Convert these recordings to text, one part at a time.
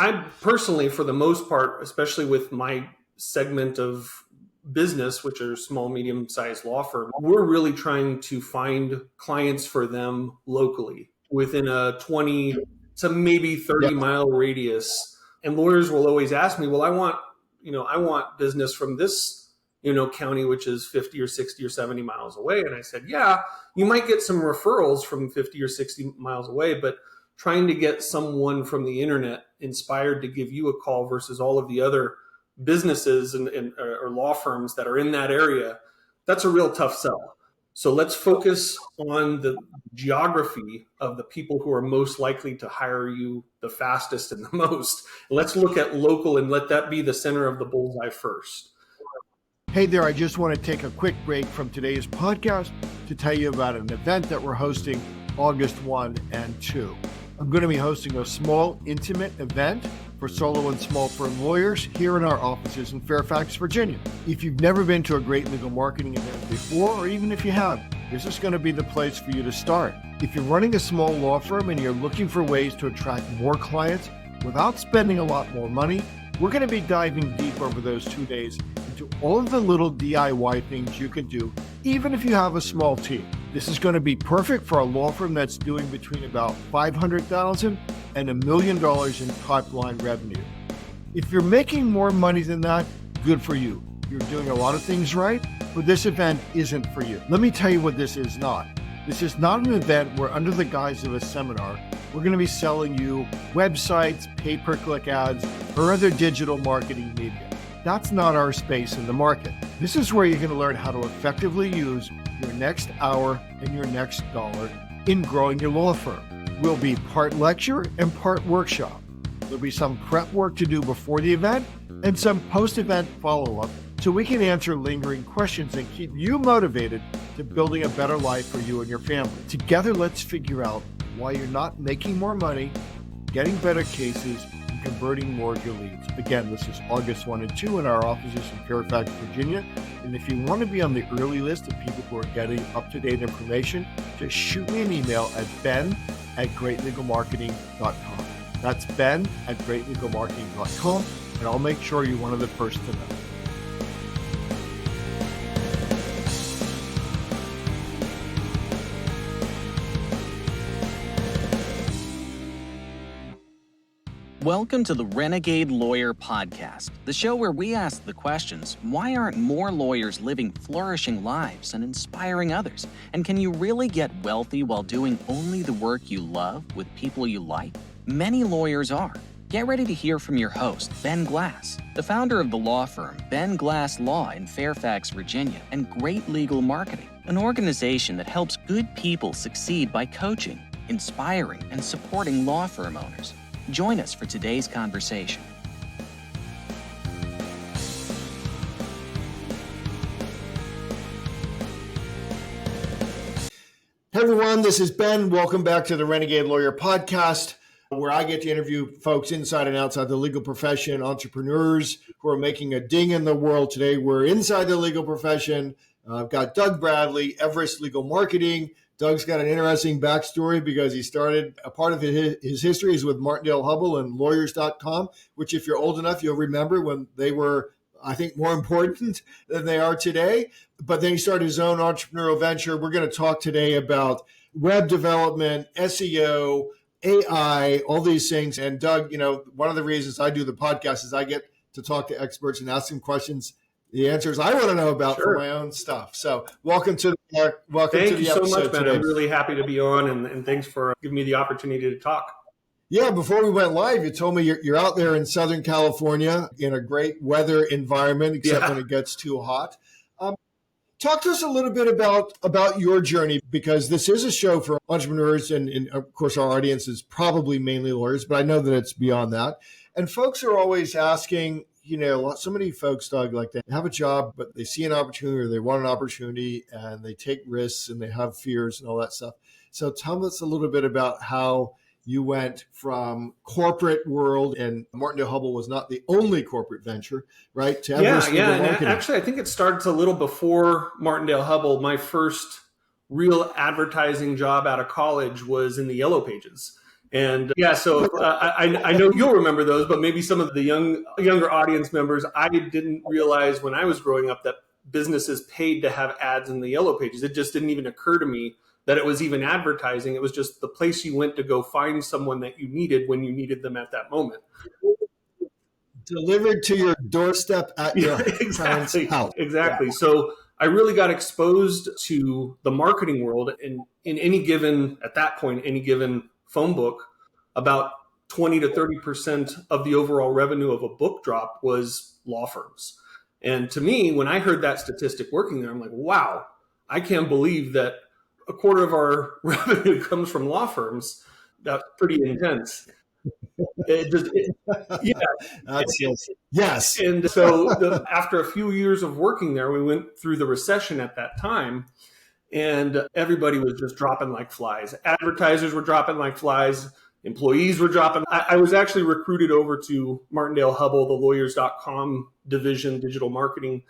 I personally, for the most part, especially with my segment of business, which are small, medium-sized law firm, we're really trying to find clients for them locally within a 20 to maybe 30 mile radius. And lawyers will always ask me, well, I want business from this, county, which is 50 or 60 or 70 miles away. And I said, yeah, you might get some referrals from 50 or 60 miles away, but trying to get someone from the internet inspired to give you a call versus all of the other businesses or law firms that are in that area, that's a real tough sell. So let's focus on the geography of the people who are most likely to hire you the fastest and the most. Let's look at local and let that be the center of the bullseye first. Hey there, I just want to take a quick break from today's podcast to tell you about an event that we're hosting August 1 and 2. I'm going to be hosting a small, intimate event for solo and small firm lawyers here in our offices in Fairfax, Virginia. If you've never been to a great legal marketing event before, or even if you have, this is going to be the place for you to start. If you're running a small law firm and you're looking for ways to attract more clients without spending a lot more money, we're going to be diving deep over those 2 days into all of the little DIY things you can do, even if you have a small team. This is going to be perfect for a law firm that's doing between about $500,000 and $1 million in top-line revenue. If you're making more money than that, good for you. You're doing a lot of things right, but this event isn't for you. Let me tell you what this is not. This is not an event where, under the guise of a seminar, we're going to be selling you websites, pay-per-click ads, or other digital marketing media. That's not our space in the market. This is where you're going to learn how to effectively use your next hour and your next dollar in growing your law firm. We'll be part lecture and part workshop. There'll be some prep work to do before the event and some post-event follow-up so we can answer lingering questions and keep you motivated to building a better life for you and your family. Together, let's figure out why you're not making more money, getting better cases, and converting more of your leads. Again, this is August 1 and 2 in our offices in Fairfax, Virginia. And if you want to be on the early list of people who are getting up-to-date information, just shoot me an email at ben@greatlegalmarketing.com. That's ben@greatlegalmarketing.com, and I'll make sure you're one of the first to know. Welcome to the Renegade Lawyer Podcast, the show where we ask the questions, why aren't more lawyers living flourishing lives and inspiring others? And can you really get wealthy while doing only the work you love with people you like? Many lawyers are. Get ready to hear from your host, Ben Glass, the founder of the law firm Ben Glass Law in Fairfax, Virginia, and Great Legal Marketing, an organization that helps good people succeed by coaching, inspiring, and supporting law firm owners. Join us for today's conversation. Hey everyone, this is Ben. Welcome back to the Renegade Lawyer Podcast, where I get to interview folks inside and outside the legal profession, entrepreneurs who are making a ding in the world. Today, we're inside the legal profession. I've got Doug Bradley, Everest Legal Marketing. Doug's got an interesting backstory because he started, a part of his history is with Martindale Hubbell and lawyers.com, which if you're old enough, you'll remember when they were, I think, more important than they are today. But then he started his own entrepreneurial venture. We're going to talk today about web development, SEO, AI, all these things. And Doug, one of the reasons I do the podcast is I get to talk to experts and ask them questions, the answers I want to know about for my own stuff. So welcome to the episode. Thank you so much, Ben. I'm really happy to be on, and thanks for giving me the opportunity to talk. Yeah, before we went live, you told me you're out there in Southern California in a great weather environment, except when it gets too hot. Talk to us a little bit about your journey, because this is a show for entrepreneurs, and of course our audience is probably mainly lawyers, but I know that it's beyond that. And folks are always asking, so many folks, Doug, like they have a job, but they see an opportunity or they want an opportunity and they take risks and they have fears and all that stuff. So tell us a little bit about how you went from corporate world, and Martindale Hubbell was not the only corporate venture, right? To Everest Legal Marketing. And actually, I think it starts a little before Martindale Hubbell. My first real advertising job out of college was in the Yellow Pages. And yeah, so I know you'll remember those, but maybe some of the younger audience members, I didn't realize when I was growing up that businesses paid to have ads in the yellow pages. It just didn't even occur to me that it was even advertising. It was just the place you went to go find someone that you needed when you needed them at that moment. Delivered to your doorstep at your parents' house. Exactly. Yeah. So I really got exposed to the marketing world, and in any given phone book, about 20 to 30% of the overall revenue of a book drop was law firms. And to me, when I heard that statistic working there, I'm like, wow, I can't believe that a quarter of our revenue comes from law firms. That's pretty intense. Yes. And so after a few years of working there, we went through the recession at that time, and everybody was just dropping like flies. Advertisers were dropping like flies. Employees were dropping. I was actually recruited over to Martindale Hubbell, the lawyers.com division, digital marketing.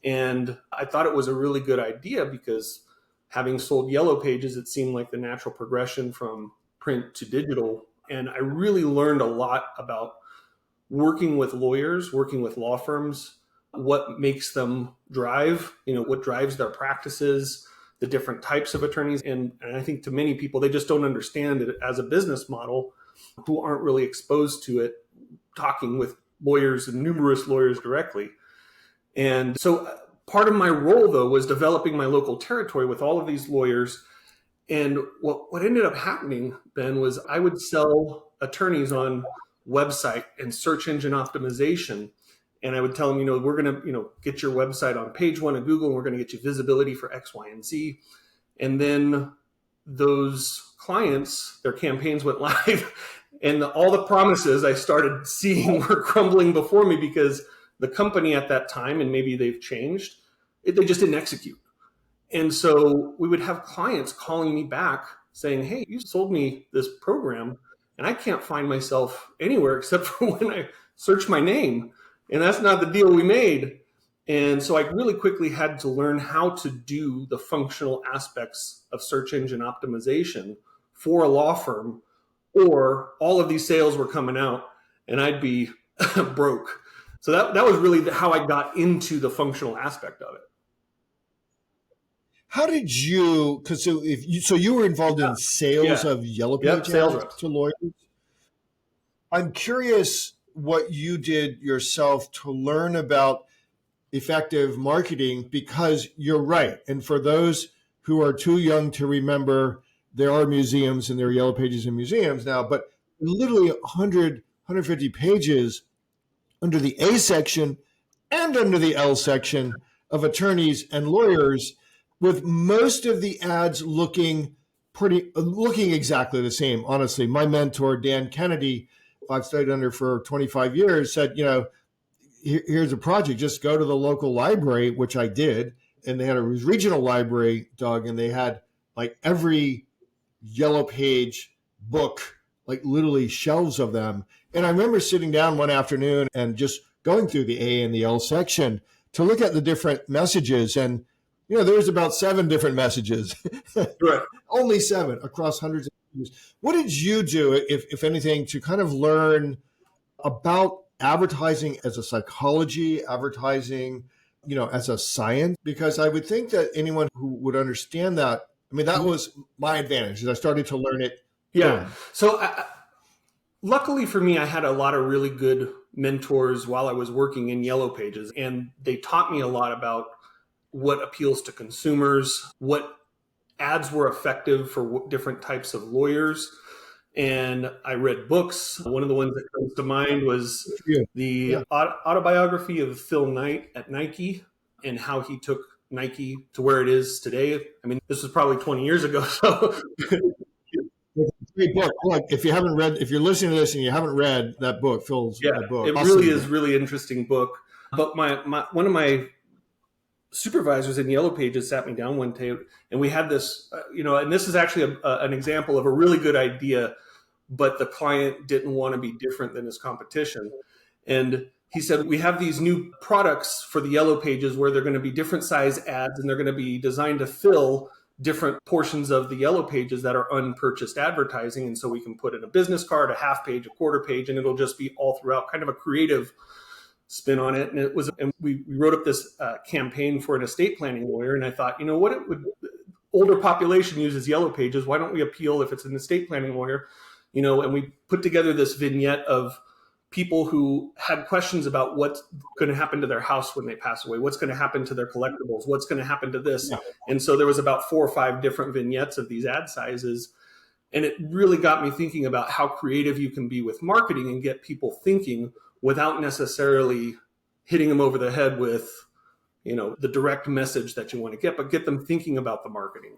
And I thought it was a really good idea because having sold yellow pages, it seemed like the natural progression from print to digital. And I really learned a lot about working with lawyers, working with law firms, what makes them drive, what drives their practices, the different types of attorneys. And I think to many people, they just don't understand it as a business model who aren't really exposed to it, talking with lawyers and numerous lawyers directly. And so part of my role, though, was developing my local territory with all of these lawyers. And what ended up happening, Ben, was I would sell attorneys on website and search engine optimization. And I would tell them, we're going to, get your website on page 1 of Google, and we're going to get you visibility for X, Y, and Z. And then those clients, their campaigns went live, and all the promises I started seeing were crumbling before me because the company at that time, and maybe they've changed, they just didn't execute. And so we would have clients calling me back saying, hey, you sold me this program, and I can't find myself anywhere except for when I search my name. And that's not the deal we made. And so I really quickly had to learn how to do the functional aspects of search engine optimization for a law firm, or all of these sales were coming out and I'd be broke. So that was really how I got into the functional aspect of it. How did you, because so you were involved in sales of yellow page sales ads to lawyers? I'm curious what you did yourself to learn about effective marketing, because you're right. And for those who are too young to remember, there are museums and there are yellow pages in museums now, but literally 100, 150 pages under the A section and under the L section of attorneys and lawyers, with most of the ads looking exactly the same. Honestly, my mentor, Dan Kennedy, I've studied under for 25 years, said, here's a project, just go to the local library, which I did. And they had a regional library, Doug, and they had like every yellow page book, like literally shelves of them. And I remember sitting down one afternoon and just going through the A and the L section to look at the different messages. And, there was about 7 different messages, Right. Only 7 across hundreds of pages. What did you do, if anything, to kind of learn about advertising as a psychology, advertising, as a science? Because I would think that anyone who would understand that, that was my advantage, is I started to learn it. Yeah. So luckily for me, I had a lot of really good mentors while I was working in Yellow Pages, and they taught me a lot about what appeals to consumers, what ads were effective for different types of lawyers. And I read books. One of the ones that comes to mind was the autobiography of Phil Knight at Nike, and how he took Nike to where it is today. This was probably 20 years ago. So great book. Look, if you're listening to this and you haven't read that book, Phil's book. It really is really interesting book. But one of my supervisors in Yellow Pages sat me down one day, and we had this, and this is actually an example of a really good idea, but the client didn't want to be different than his competition. And he said, we have these new products for the Yellow Pages where they're going to be different size ads, and they're going to be designed to fill different portions of the yellow pages that are unpurchased advertising. And so we can put in a business card, a half page, a quarter page, and it'll just be all throughout, kind of a creative spin on it. And we wrote up this campaign for an estate planning lawyer. And I thought, older population uses yellow pages. Why don't we appeal if it's an estate planning lawyer? And we put together this vignette of people who had questions about what's going to happen to their house when they pass away, what's going to happen to their collectibles, what's going to happen to this. Yeah. And so there was about 4 or 5 different vignettes of these ad sizes. And it really got me thinking about how creative you can be with marketing and get people thinking without necessarily hitting them over the head with, the direct message that you want to get, but get them thinking about the marketing.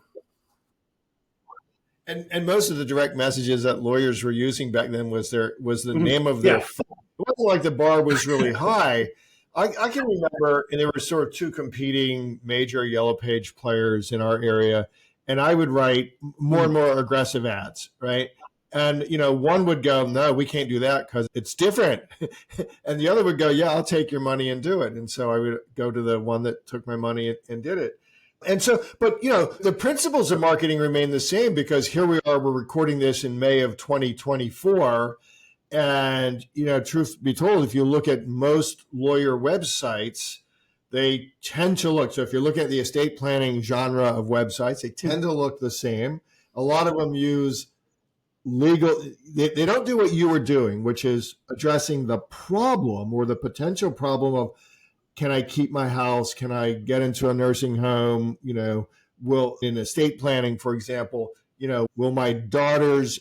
And most of the direct messages that lawyers were using back then was the name of their firm. It wasn't like the bar was really high. I can remember, and there were sort of 2 competing major yellow page players in our area, and I would write more and more aggressive ads, right? And, one would go, no, we can't do that because it's different. And the other would go, yeah, I'll take your money and do it. And so I would go to the one that took my money and did it. And so, but, the principles of marketing remain the same, because here we are, we're recording this in May of 2024. And, truth be told, if you look at most lawyer websites, they tend to look, so if you're looking at the estate planning genre of websites, they tend to look the same. A lot of them use legal, they don't do what you were doing, which is addressing the problem or the potential problem of, can I keep my house? Can I get into a nursing home? Will, in estate planning, for example, will my daughter's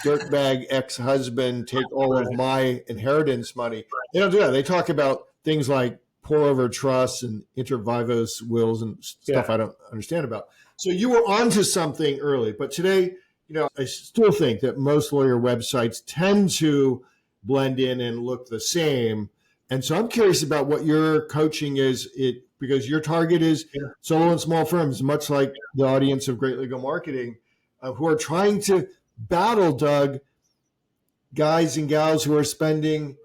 dirtbag ex-husband take all of my inheritance money? They don't do that. They talk about things like pour over trusts and inter vivos wills and stuff I don't understand about. So you were onto something early, but today, I still think that most lawyer websites tend to blend in and look the same. And so I'm curious about what your coaching is, because your target is solo and small firms, much like the audience of Great Legal Marketing, who are trying to battle, Doug, guys and gals who are spending,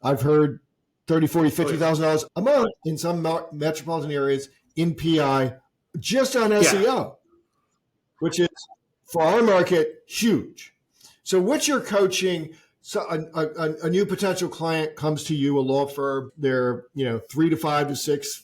I've heard, $30,000, $40,000, $50,000 a month in some metropolitan areas in PI just on SEO, which is, for our market, huge. So what's your coaching? So a new potential client comes to you, a law firm, they're 3 to 5 to 6,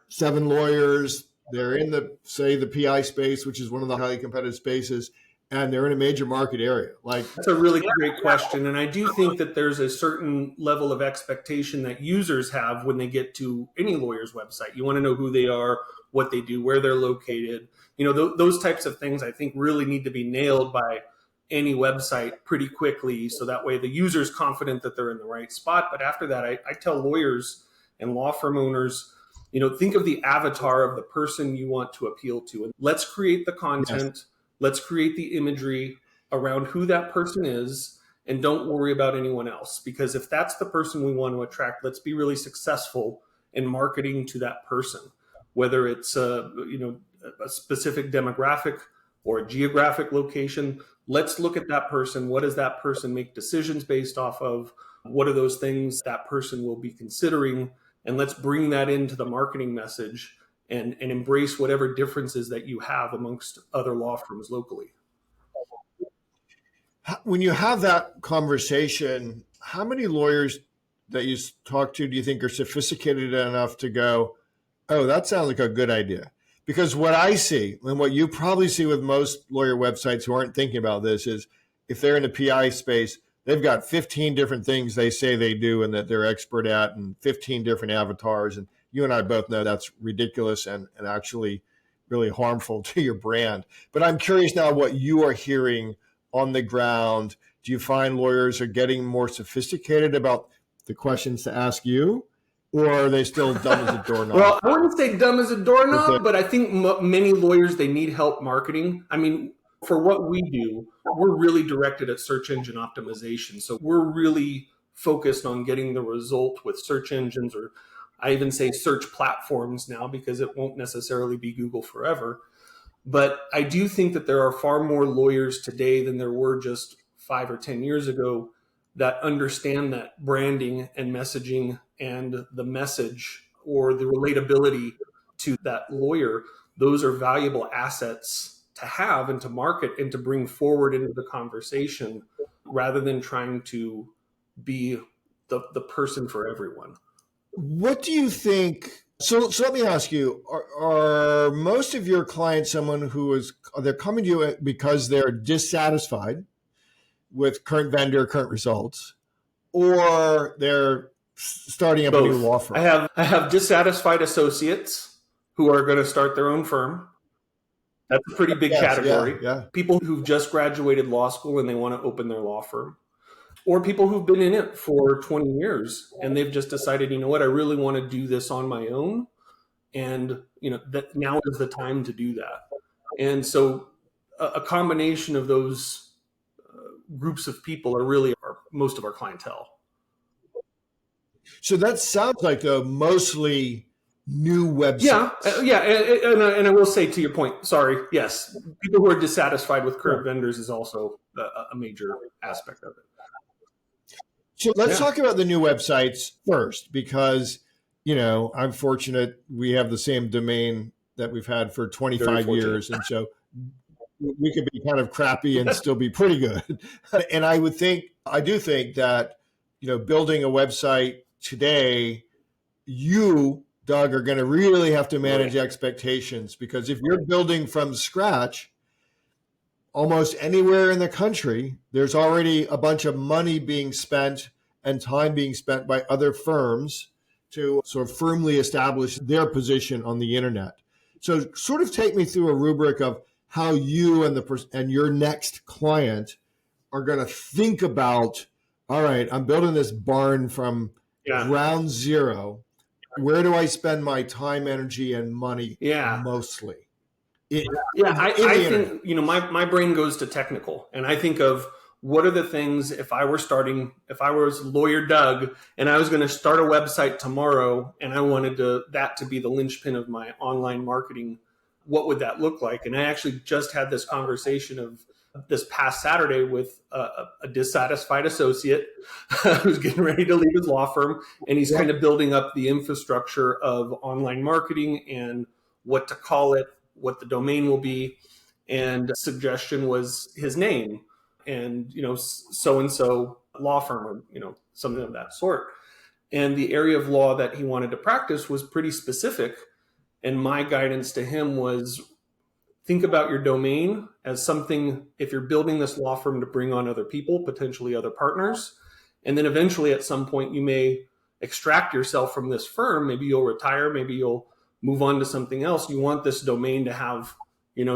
7 lawyers. They're in the PI space, which is one of the highly competitive spaces, and they're in a major market area. That's a really great question. And I do think that there's a certain level of expectation that users have when they get to any lawyer's website. You want to know who they are, what they do, where they're located. Those types of things I think really need to be nailed by any website pretty quickly, so that way the user's confident that they're in the right spot. But after that, I tell lawyers and law firm owners, think of the avatar of the person you want to appeal to. And let's create the content. Yes. Let's create the imagery around who that person is, and don't worry about anyone else. Because if that's the person we want to attract, let's be really successful in marketing to that person, whether it's a specific demographic or a geographic location. Let's look at that person. What does that person make decisions based off of? What are those things that person will be considering? And let's bring that into the marketing message and embrace whatever differences that you have amongst other law firms locally. When you have that conversation, how many lawyers that you talk to do you think are sophisticated enough to go, oh, that sounds like a good idea? Because what I see, and what you probably see with most lawyer websites who aren't thinking about this, is if they're in the PI space, they've got 15 different things they say they do and that they're expert at, and 15 different avatars. And you and I both know that's ridiculous and actually really harmful to your brand. But I'm curious now what you are hearing on the ground. Do you find lawyers are getting more sophisticated about the questions to ask you? Or are they still dumb as a doorknob? Well, I wouldn't say dumb as a doorknob, but I think many lawyers, they need help marketing. I mean, for what we do, we're really directed at search engine optimization. So we're really focused on getting the result with search engines, or I even say search platforms now, because it won't necessarily be Google forever. But I do think that there are far more lawyers today than there were just 5 or 10 years ago that understand that branding and messaging and the message or the relatability to that lawyer those are valuable assets to have and to market and to bring forward into the conversation rather than trying to be the person for everyone. What do you think? So let me ask you, are most of your clients someone they're coming to you because they're dissatisfied with current vendor, current results, or they're starting up a new law firm? I have dissatisfied associates who are going to start their own firm. That's a pretty big category. Yeah. People who've just graduated law school and they want to open their law firm. Or people who've been in it for 20 years and they've just decided, you know what, I really want to do this on my own. And, that now is the time to do that. And so a combination of those groups of people are most of our clientele. So that sounds like mostly new websites. Yeah. And I will say, to your point, sorry, yes, people who are dissatisfied with current vendors is also a major aspect of it. So let's talk about the new websites first, because, I'm fortunate we have the same domain that we've had for 25 years. And so we could be kind of crappy and still be pretty good. And I do think that, building a website today, you, Doug, are going to really have to manage expectations, because if you're building from scratch, almost anywhere in the country, there's already a bunch of money being spent and time being spent by other firms to sort of firmly establish their position on the internet. So sort of take me through a rubric of how you and your next client are going to think about, all right, I'm building this barn from ground zero. Where do I spend my time, energy, and money mostly? I think, my brain goes to technical, and I think of what are the things, if I was lawyer Doug and I was going to start a website tomorrow and I wanted that to be the linchpin of my online marketing, what would that look like? And I actually just had this conversation of this past Saturday with a dissatisfied associate who's getting ready to leave his law firm, and he's kind of building up the infrastructure of online marketing and what to call it, what the domain will be. And the suggestion was his name and, so-and-so law firm, or, something of that sort. And the area of law that he wanted to practice was pretty specific. And my guidance to him was, think about your domain as something, if you're building this law firm to bring on other people, potentially other partners, and then eventually at some point you may extract yourself from this firm. Maybe you'll retire, maybe you'll move on to something else. You want this domain to have,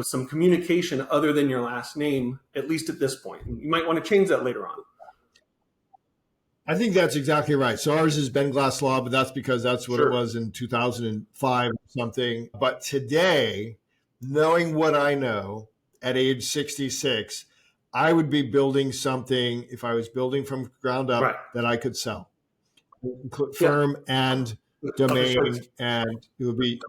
some communication other than your last name, at least at this point. You might want to change that later on. I think that's exactly right. So ours is Ben Glass Law, but that's because that's what it was in 2005 or something. But today, knowing what I know at age 66, I would be building something, if I was building from ground up, that I could sell. Firm and domain, and it would be,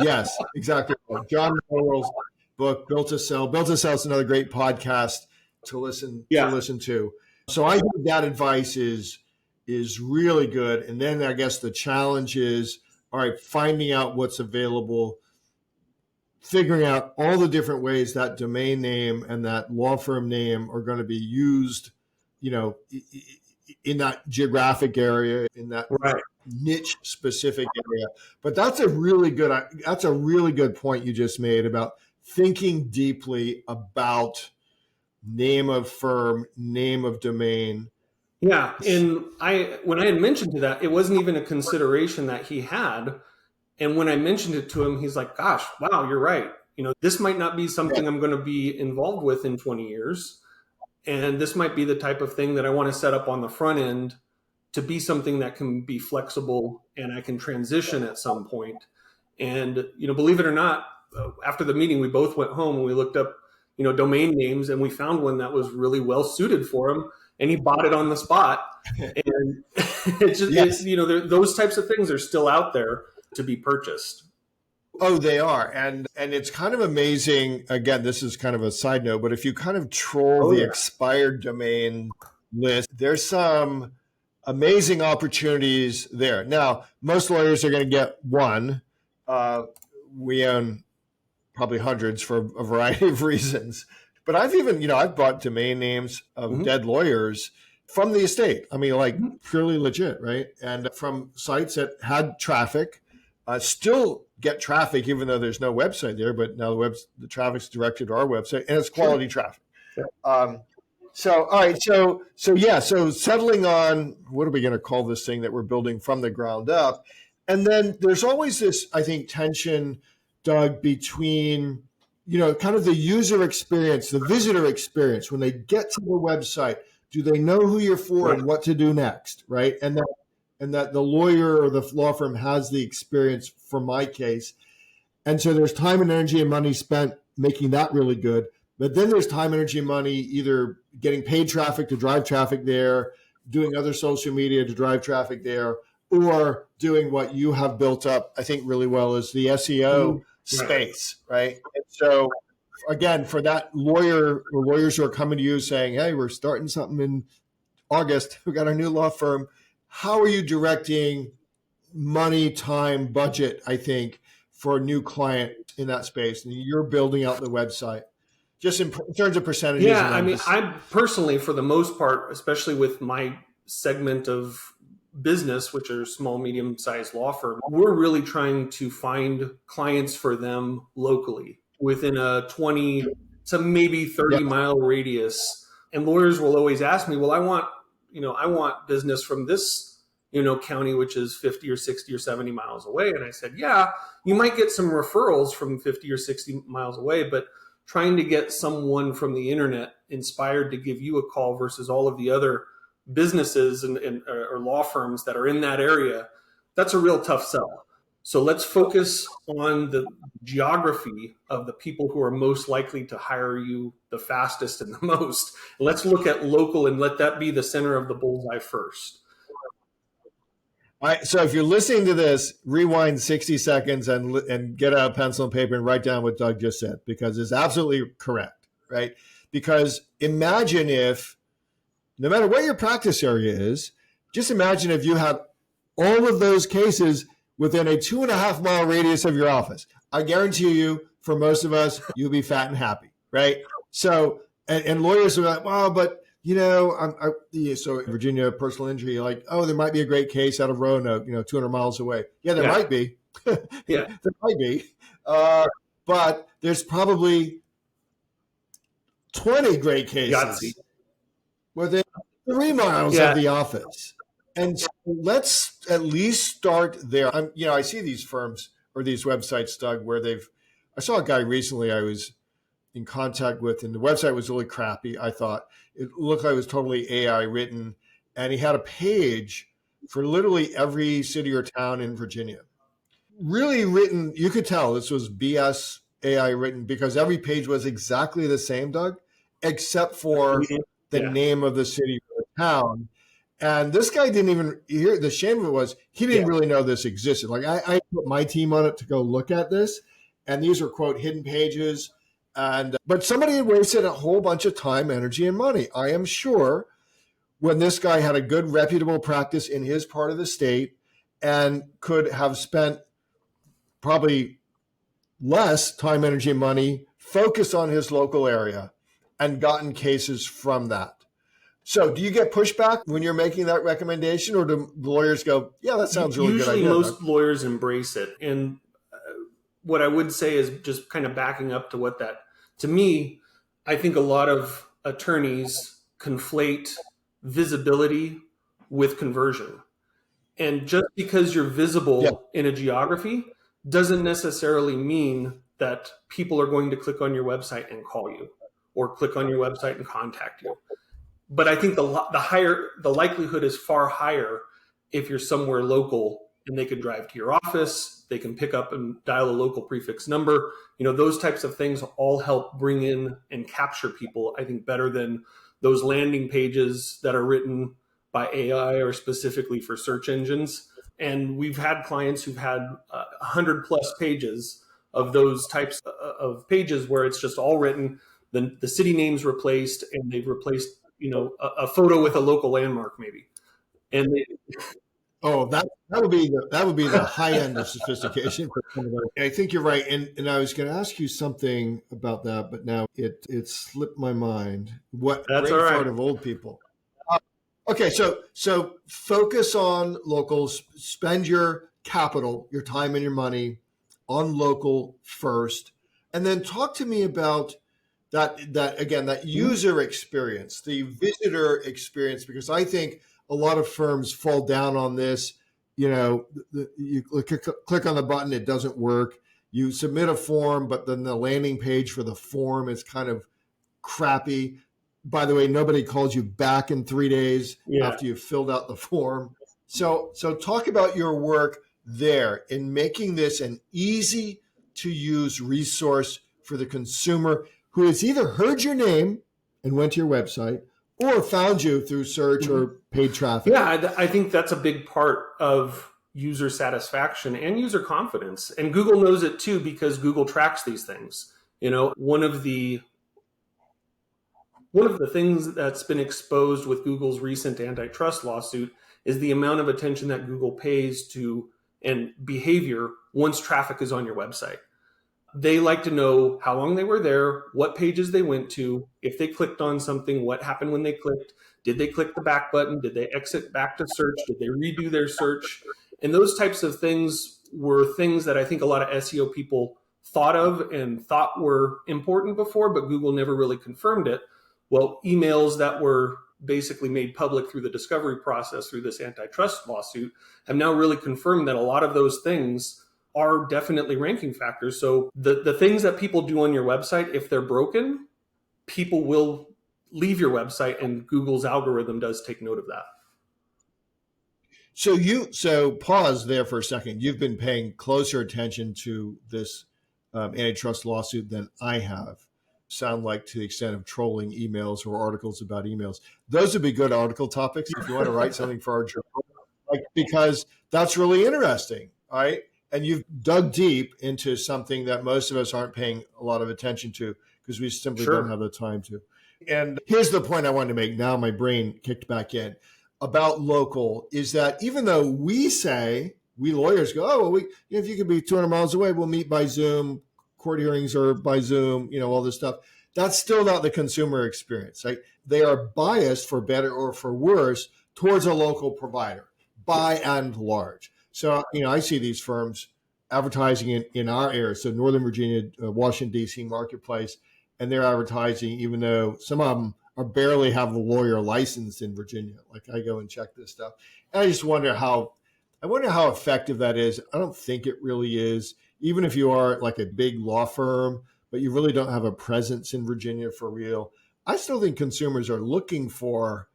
yes, exactly. John Morrell's book, Built to Sell. Built to Sell is another great podcast to listen to. So I think that advice is really good. And then I guess the challenge is, all right, finding out what's available, figuring out all the different ways that domain name and that law firm name are going to be used, in that geographic area, in that niche specific area. But that's a really good point you just made about thinking deeply about name of firm, name of domain. Yeah. And when I had mentioned to that, it wasn't even a consideration that he had. And when I mentioned it to him, he's like, gosh, wow, you're right. This might not be something I'm going to be involved with in 20 years. And this might be the type of thing that I want to set up on the front end to be something that can be flexible and I can transition at some point. And, believe it or not, after the meeting, we both went home and we looked up, domain names, and we found one that was really well suited for him, and he bought it on the spot. And it's just, those types of things are still out there to be purchased. Oh, they are. And it's kind of amazing. Again, this is kind of a side note, but if you kind of troll the expired domain list, there's some amazing opportunities there. Now, most lawyers are going to get one. we own probably hundreds for a variety of reasons. But I've even, I've bought domain names of dead lawyers from the estate. I mean, like purely legit, right? And from sites that had traffic, still get traffic, even though there's no website there. But now the traffic's directed to our website, and it's quality traffic. So, all right. So settling on what are we going to call this thing that we're building from the ground up? And then there's always this, I think, tension, Doug, between, kind of the user experience, the visitor experience. When they get to the website, do they know who you're for and what to do next, right? And that the lawyer or the law firm has the experience for my case. And so there's time and energy and money spent making that really good. But then there's time, energy, and money either getting paid traffic to drive traffic there, doing other social media to drive traffic there, or doing what you have built up, I think, really well is the SEO space, right? And so, again, for that lawyer or lawyers who are coming to you saying, hey, we're starting something in August, we got our new law firm. How are you directing money, time, budget, I think, for a new client in that space? And you're building out the website. Just in terms of percentages. Yeah, I mean, I personally, for the most part, especially with my segment of business, which are small, medium-sized law firms, we're really trying to find clients for them locally within a 20 to maybe 30-mile radius. And lawyers will always ask me, well, I want business from this, county, which is 50 or 60 or 70 miles away. And I said, yeah, you might get some referrals from 50 or 60 miles away, but trying to get someone from the internet inspired to give you a call versus all of the other businesses or law firms that are in that area, that's a real tough sell. So let's focus on the geography of the people who are most likely to hire you the fastest and the most. Let's look at local and let that be the center of the bullseye first. All right, so if you're listening to this, rewind 60 seconds and get out a pencil and paper and write down what Doug just said, because it's absolutely correct, right? Because imagine if, no matter what your practice area is, just imagine if you had all of those cases within a 2.5-mile radius of your office. I guarantee you, for most of us, you'll be fat and happy, right? So, and lawyers are like, well, but so Virginia personal injury, like, oh, there might be a great case out of Roanoke, 200 miles away. Yeah, there might be. There might be. But there's probably 20 great cases within 3 miles of the office. And so let's at least start there. I see these firms or these websites, Doug, where I saw a guy recently I was in contact with, and the website was really crappy. I thought it looked like it was totally AI written, and he had a page for literally every city or town in Virginia. Really written, you could tell this was BS AI written because every page was exactly the same, Doug, except for the name of the city or the town. And this guy didn't even hear. The shame of it was he didn't really know this existed. Like I put my team on it to go look at this, and these are quote hidden pages. But somebody had wasted a whole bunch of time, energy, and money. I am sure when this guy had a good, reputable practice in his part of the state and could have spent probably less time, energy, and money focused on his local area and gotten cases from that. So do you get pushback when you're making that recommendation, or do the lawyers go, yeah, that sounds really good idea? Usually most lawyers embrace it. And what I would say is just kind of backing up to what that, to me, I think a lot of attorneys conflate visibility with conversion. And just because you're visible in a geography doesn't necessarily mean that people are going to click on your website and call you or click on your website and contact you. But I think the likelihood is far higher if you're somewhere local and they can drive to your office, they can pick up and dial a local prefix number. Those types of things all help bring in and capture people, I think, better than those landing pages that are written by AI or specifically for search engines. And we've had clients who've had 100 plus pages of those types of pages where it's just all written, the city name's replaced, and they've replaced a photo with a local landmark maybe. And Oh, that would be the high end of sophistication. I think you're right, and I was going to ask you something about that, but now it slipped my mind. What That's all great right. part of old people. Okay, so focus on locals. Spend your capital, your time, and your money on local first, and then talk to me about that user experience, the visitor experience, because I think a lot of firms fall down on this. You click on the button, it doesn't work. You submit a form, but then the landing page for the form is kind of crappy. By the way, nobody calls you back in 3 days Yeah. after you've filled out the form. So talk about your work there in making this an easy to use resource for the consumer who has either heard your name and went to your website or found you through search or paid traffic. Yeah, I think that's a big part of user satisfaction and user confidence. And Google knows it too, because Google tracks these things. One of the things that's been exposed with Google's recent antitrust lawsuit is the amount of attention that Google pays to and behavior once traffic is on your website. They like to know how long they were there, what pages they went to, if they clicked on something, what happened when they clicked, did they click the back button, did they exit back to search, did they redo their search? And those types of things were things that I think a lot of SEO people thought of and thought were important before, but Google never really confirmed it. Well, emails that were basically made public through the discovery process through this antitrust lawsuit have now really confirmed that a lot of those things are definitely ranking factors. So the things that people do on your website, if they're broken, people will leave your website, and Google's algorithm does take note of that. So pause there for a second. You've been paying closer attention to this antitrust lawsuit than I have. Sound like to the extent of trolling emails or articles about emails. Those would be good article topics if you want to write something for our journal, because that's really interesting, right? And you've dug deep into something that most of us aren't paying a lot of attention to because we simply don't have the time to. And here's the point I wanted to make. Now my brain kicked back in about local is that even though we lawyers go, oh, well, if you could be 200 miles away, we'll meet by Zoom. Court hearings are by Zoom, all this stuff. That's still not the consumer experience, right? They are biased, for better or for worse, towards a local provider, by and large. So, I see these firms advertising in our area, so Northern Virginia, Washington, D.C. marketplace, and they're advertising even though some of them are barely have a lawyer licensed in Virginia. Like I go and check this stuff. And I just wonder how effective that is. I don't think it really is. Even if you are like a big law firm, but you really don't have a presence in Virginia for real, I still think consumers are looking for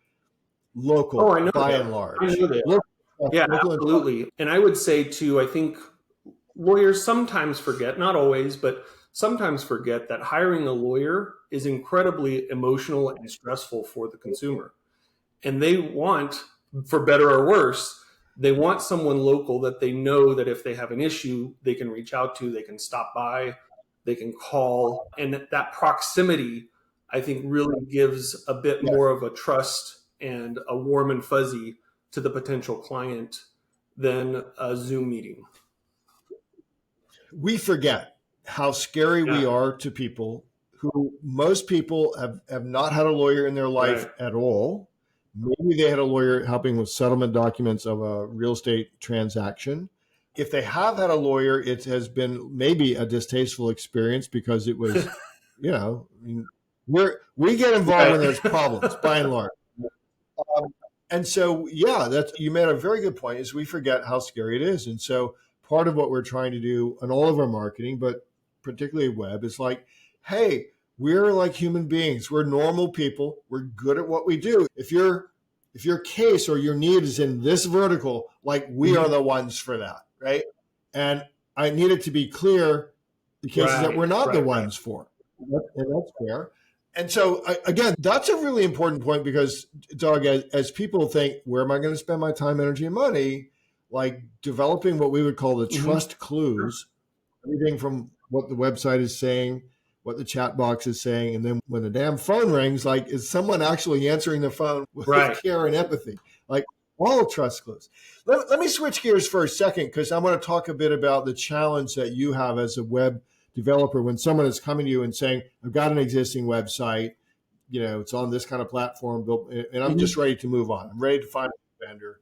local by and large. I know that. Yeah, absolutely. And I would say too, I think lawyers sometimes forget, not always, but sometimes forget that hiring a lawyer is incredibly emotional and stressful for the consumer. And they want, for better or worse, they want someone local that they know that if they have an issue, they can reach out to, they can stop by, they can call. And that proximity, I think, really gives a bit more of a trust and a warm and fuzzy to the potential client than a Zoom meeting. We forget how scary we are to people who most people have not had a lawyer in their life at all. Maybe they had a lawyer helping with settlement documents of a real estate transaction. If they have had a lawyer, it has been maybe a distasteful experience because it was, we get involved when there's problems by and large. And so, you made a very good point is we forget how scary it is. And so part of what we're trying to do in all of our marketing, but particularly web, is like, hey, we're like human beings. We're normal people. We're good at what we do. If your case or your need is in this vertical, like we are the ones for that, right? And I need it to be clear the cases that we're not the ones for. And that's fair. And so, again, that's a really important point because, Doug, as people think, where am I going to spend my time, energy, and money? Like developing what we would call the trust clues, everything from what the website is saying, what the chat box is saying, and then when the damn phone rings, like, is someone actually answering the phone with care and empathy? Like, All trust clues. Let me switch gears for a second, because I want to talk a bit about the challenge that you have as a web developer when someone is coming to you and saying, I've got an existing website, it's on this kind of platform, and I'm just ready to move on. I'm ready to find a vendor.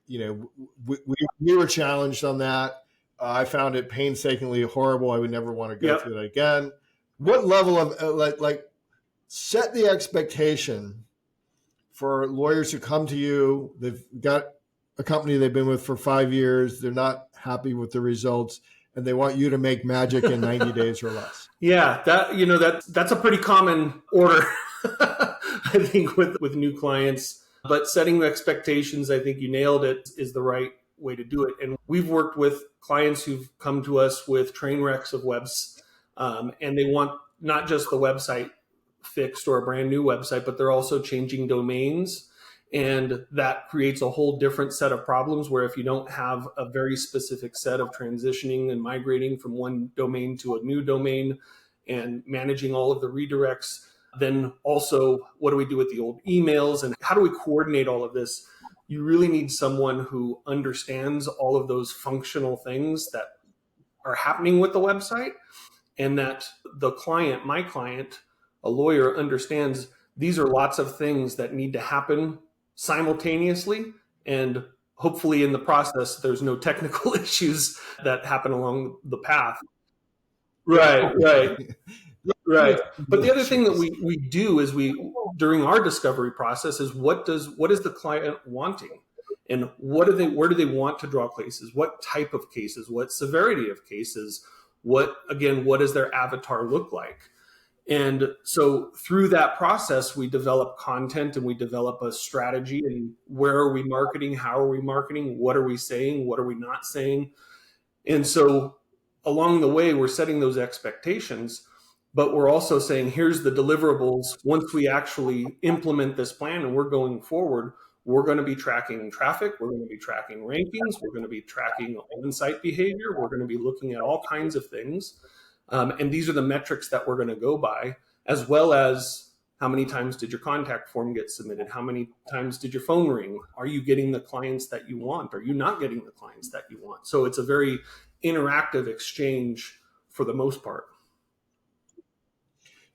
We were challenged on that. I found it painstakingly horrible. I would never want to go through that again. What level of set the expectation for lawyers who come to you? They've got a company they've been with for 5 years. They're not happy with the results, and they want you to make magic in 90 days or less. Yeah, that's a pretty common order, I think, with new clients. But setting the expectations, I think you nailed it, is the right way to do it. And we've worked with clients who've come to us with train wrecks of webs, and they want not just the website fixed or a brand new website, but they're also changing domains. And that creates a whole different set of problems where if you don't have a very specific set of transitioning and migrating from one domain to a new domain and managing all of the redirects, then also what do we do with the old emails and how do we coordinate all of this? You really need someone who understands all of those functional things that are happening with the website, and that the client, my client, a lawyer, understands these are lots of things that need to happen simultaneously, and hopefully in the process there's no technical issues that happen along the path. Right. But the other thing that we do is during our discovery process is what is the client wanting, and where do they want to draw cases? What type of cases? What severity of cases? What does their avatar look like? And so through that process, we develop content and we develop a strategy. And where are we marketing? How are we marketing? What are we saying? What are we not saying? And so along the way, we're setting those expectations, but we're also saying, here's the deliverables. Once we actually implement this plan and we're going forward, we're going to be tracking traffic. We're going to be tracking rankings. We're going to be tracking on-site behavior. We're going to be looking at all kinds of things. And these are the metrics that we're going to go by, as well as how many times did your contact form get submitted? How many times did your phone ring? Are you getting the clients that you want? Are you not getting the clients that you want? So it's a very interactive exchange for the most part.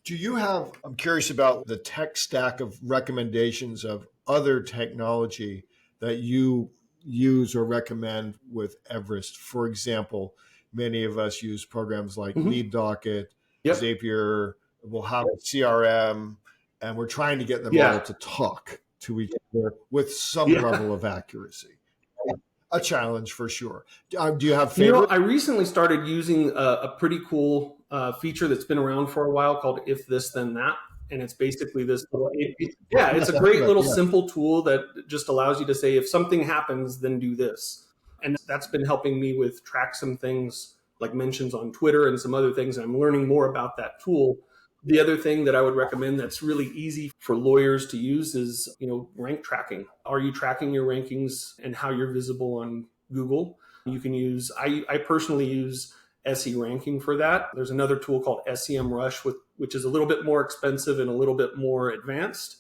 I'm curious about the tech stack of recommendations of other technology that you use or recommend with Everest. For example, many of us use programs like Lead Docket, Zapier, we'll have a CRM, and we're trying to get them all to talk to each other with some level of accuracy. A challenge for sure. Do you have favorites? I recently started using a pretty cool feature that's been around for a while called If This Then That. And it's basically this little, it's a great little simple tool that just allows you to say, if something happens, then do this. And that's been helping me with track some things like mentions on Twitter and some other things. And I'm learning more about that tool. The other thing that I would recommend that's really easy for lawyers to use is, rank tracking. Are you tracking your rankings and how you're visible on Google? You can use, I personally use SE ranking for that. There's another tool called SEM Rush, which is a little bit more expensive and a little bit more advanced.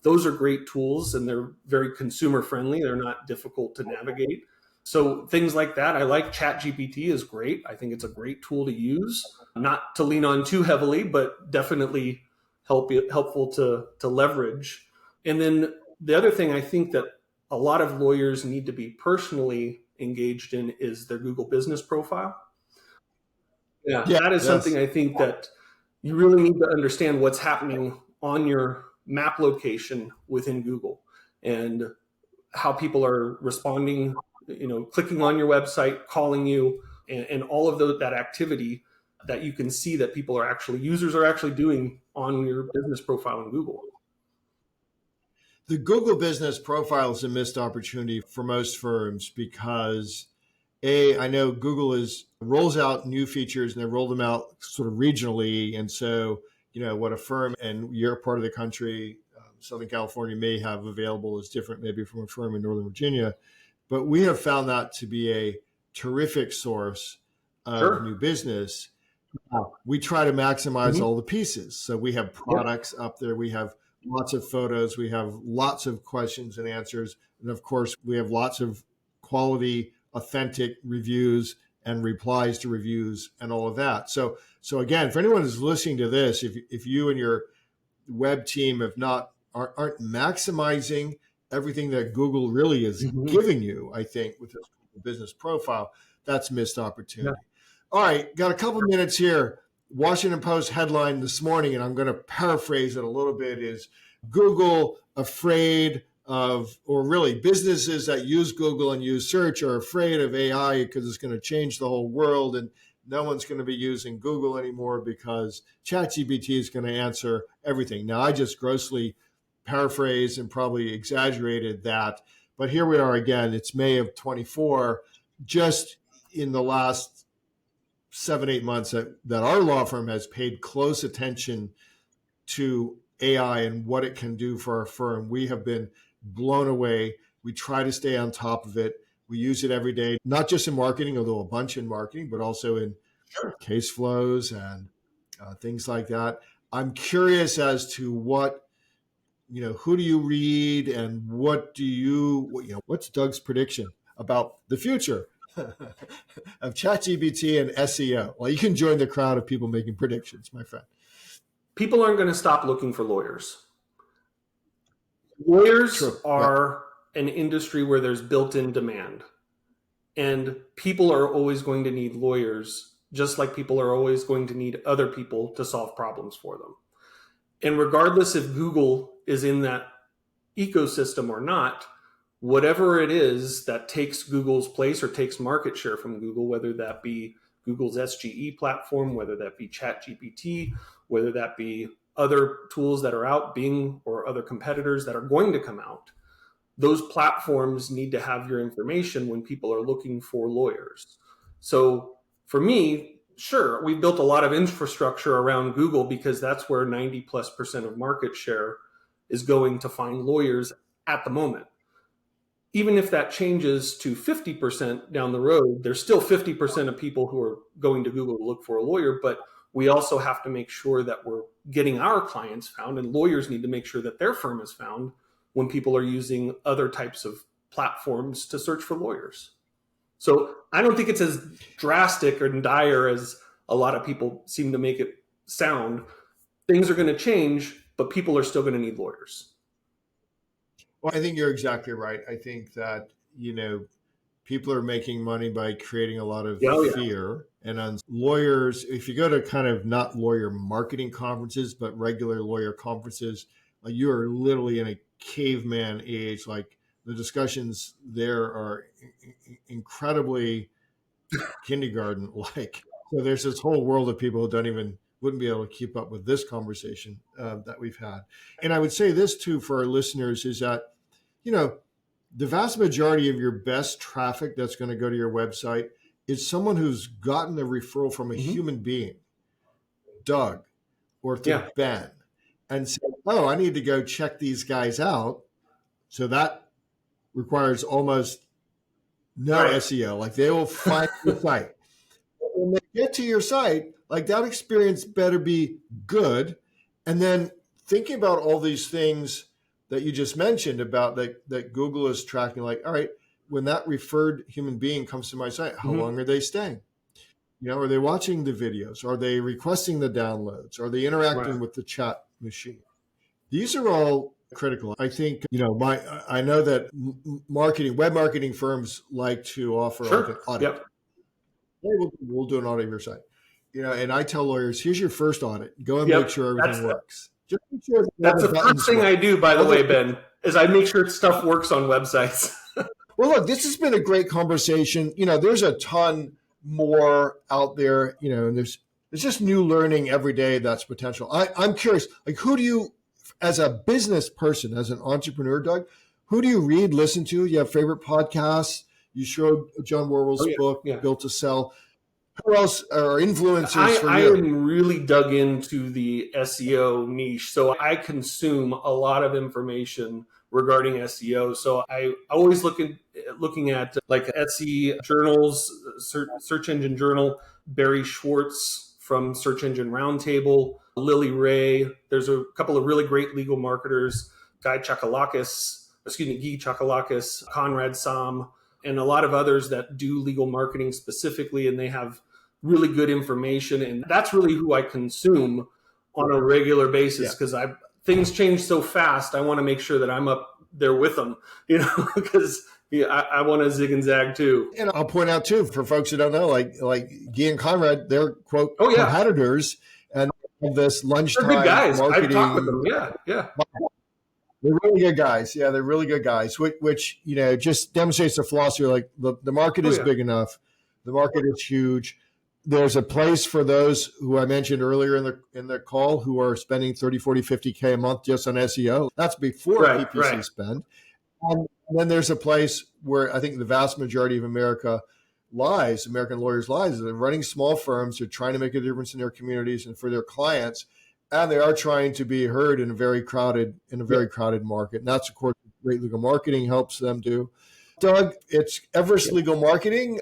Those are great tools and they're very consumer friendly. They're not difficult to navigate. So things like that. I like ChatGPT is great. I think it's a great tool to use, not to lean on too heavily, but definitely helpful to leverage. And then the other thing I think that a lot of lawyers need to be personally engaged in is their Google business profile. Yeah, that is something I think that you really need to understand what's happening on your map location within Google and how people are responding, clicking on your website, calling you, and all of that activity that you can see that users are actually doing on your business profile in Google. The Google business profile is a missed opportunity for most firms because I know Google rolls out new features and they roll them out sort of regionally. And so, what a firm in your part of the country, Southern California, may have available is different maybe from a firm in Northern Virginia. But we have found that to be a terrific source of new business. We try to maximize all the pieces. So we have products up there. We have lots of photos. We have lots of questions and answers. And of course, we have lots of quality, authentic reviews and replies to reviews and all of that. So again, for anyone who's listening to this, if you and your web team aren't maximizing everything that Google really is giving you, I think, with this business profile, that's missed opportunity. Yeah. All right, got a couple minutes here. Washington Post headline this morning, and I'm going to paraphrase it a little bit, is Google afraid of, or really businesses that use Google and use search are afraid of AI because it's going to change the whole world and no one's going to be using Google anymore because ChatGPT is going to answer everything. Now, I just grossly paraphrased and probably exaggerated that, but here we are again. It's May of 24. Just in the last 7-8 months that our law firm has paid close attention to AI and what it can do for our firm, we have been blown away. We try to stay on top of it. We use it every day, not just in marketing, although a bunch in marketing, but also in case flows and things like that. I'm curious as to who do you read and what's Doug's prediction about the future of ChatGPT and SEO? Well, you can join the crowd of people making predictions, my friend. People aren't going to stop looking for lawyers. Lawyers are an industry where there's built-in demand. And people are always going to need lawyers, just like people are always going to need other people to solve problems for them. And regardless if Google is in that ecosystem or not, whatever it is that takes Google's place or takes market share from Google, whether that be Google's SGE platform, whether that be ChatGPT, whether that be other tools that are out, Bing or other competitors that are going to come out, those platforms need to have your information when people are looking for lawyers. So for me, sure, we've built a lot of infrastructure around Google because that's where 90+% of market share is going to find lawyers at the moment. Even if that changes to 50% down the road, there's still 50% of people who are going to Google to look for a lawyer, but we also have to make sure that we're getting our clients found, and lawyers need to make sure that their firm is found when people are using other types of platforms to search for lawyers. So I don't think it's as drastic or dire as a lot of people seem to make it sound. Things are going to change, but people are still going to need lawyers. Well, I think you're exactly right. I think that, people are making money by creating a lot of fear. And on lawyers, if you go to kind of not lawyer marketing conferences, but regular lawyer conferences, you are literally in a caveman age. Like the discussions there are incredibly kindergarten-like. So there's this whole world of people who wouldn't be able to keep up with this conversation that we've had. And I would say this too for our listeners is that, the vast majority of your best traffic that's going to go to your website is someone who's gotten a referral from a human being, Doug, or to Ben, and said, oh, I need to go check these guys out. So that requires almost no SEO. Like they will find the site. When they get to your site, like that experience better be good. And then thinking about all these things that you just mentioned about that Google is tracking, like, all right, when that referred human being comes to my site, how long are they staying? Are they watching the videos? Are they requesting the downloads? Are they interacting with the chat machine? These are all critical. I think, I know that web marketing firms like to offer like an audit. Yep. Hey, we'll do an audit of your site. And I tell lawyers, here's your first audit. Go and make sure everything works. Just make sure that's the first thing I do, by the way, Ben, is I make sure stuff works on websites. Well, look, this has been a great conversation. There's a ton more out there, and there's just new learning every day that's potential. I'm curious, like, who do you, as a business person, as an entrepreneur, Doug, who do you read, listen to? You have favorite podcasts? You showed John Warwell's book, Built to Sell. Who else are influencers for you? I am really dug into the SEO niche. So I consume a lot of information regarding SEO. So I always looking at like Etsy journals, Search Engine Journal, Barry Schwartz from Search Engine Roundtable, Lily Ray. There's a couple of really great legal marketers, Guy Chakalakis, Conrad Sam, and a lot of others that do legal marketing specifically, and they have really good information. And that's really who I consume on a regular basis, because things change so fast. I want to make sure that I'm up there with them, because I want to zig and zag too. And I'll point out too, for folks who don't know, like Guy and Conrad, they're quote competitors, and this lunchtime they're good guys. marketing. I've talked with them. Yeah. They're really good guys. Yeah, they're really good guys, which just demonstrates the philosophy. Like the market is big enough. The market is huge. There's a place for those who I mentioned earlier in the call who are spending 30, 40, 50K a month just on SEO. That's before PPC spend. And then there's a place where I think the vast majority of American lawyers lies. They're running small firms. They're trying to make a difference in their communities and for their clients. And they are trying to be heard in a very crowded market. And that's, of course, what Great Legal Marketing helps them do. Doug, it's Everest Legal Marketing.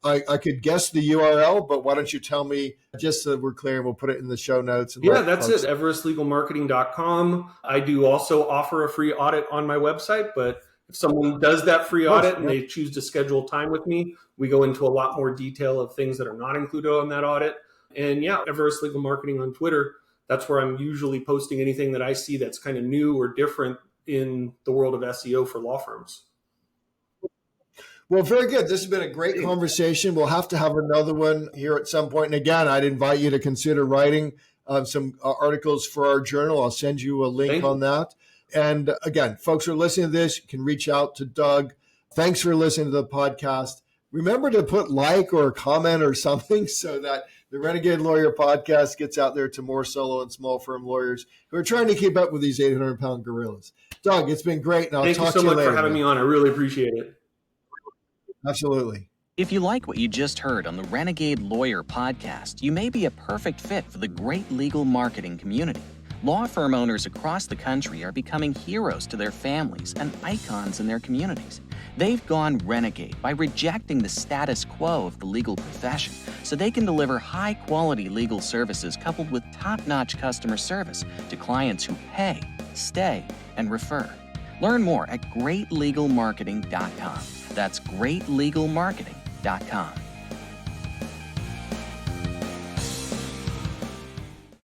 I could guess the URL, but why don't you tell me, just so we're clear, and we'll put it in the show notes. And that's it, everestlegalmarketing.com. I do also offer a free audit on my website, but if someone does that free audit and they choose to schedule time with me, we go into a lot more detail of things that are not included on that audit. And Everest Legal Marketing on Twitter. That's where I'm usually posting anything that I see that's kind of new or different in the world of SEO for law firms. Well, very good. This has been a great conversation. We'll have to have another one here at some point. And again, I'd invite you to consider writing some articles for our journal. I'll send you a link on that. And again, folks who are listening to this, you can reach out to Doug. Thanks for listening to the podcast. Remember to put like or a comment or something so that the Renegade Lawyer Podcast gets out there to more solo and small firm lawyers who are trying to keep up with these 800-pound gorillas. Doug, it's been great. And I'll talk to you later. Thank you so much for having me on. I really appreciate it. Absolutely. If you like what you just heard on the Renegade Lawyer Podcast, you may be a perfect fit for the great legal marketing community. Law firm owners across the country are becoming heroes to their families and icons in their communities. They've gone renegade by rejecting the status quo of the legal profession so they can deliver high-quality legal services coupled with top-notch customer service to clients who pay, stay, and refer. Learn more at greatlegalmarketing.com. That's greatlegalmarketing.com.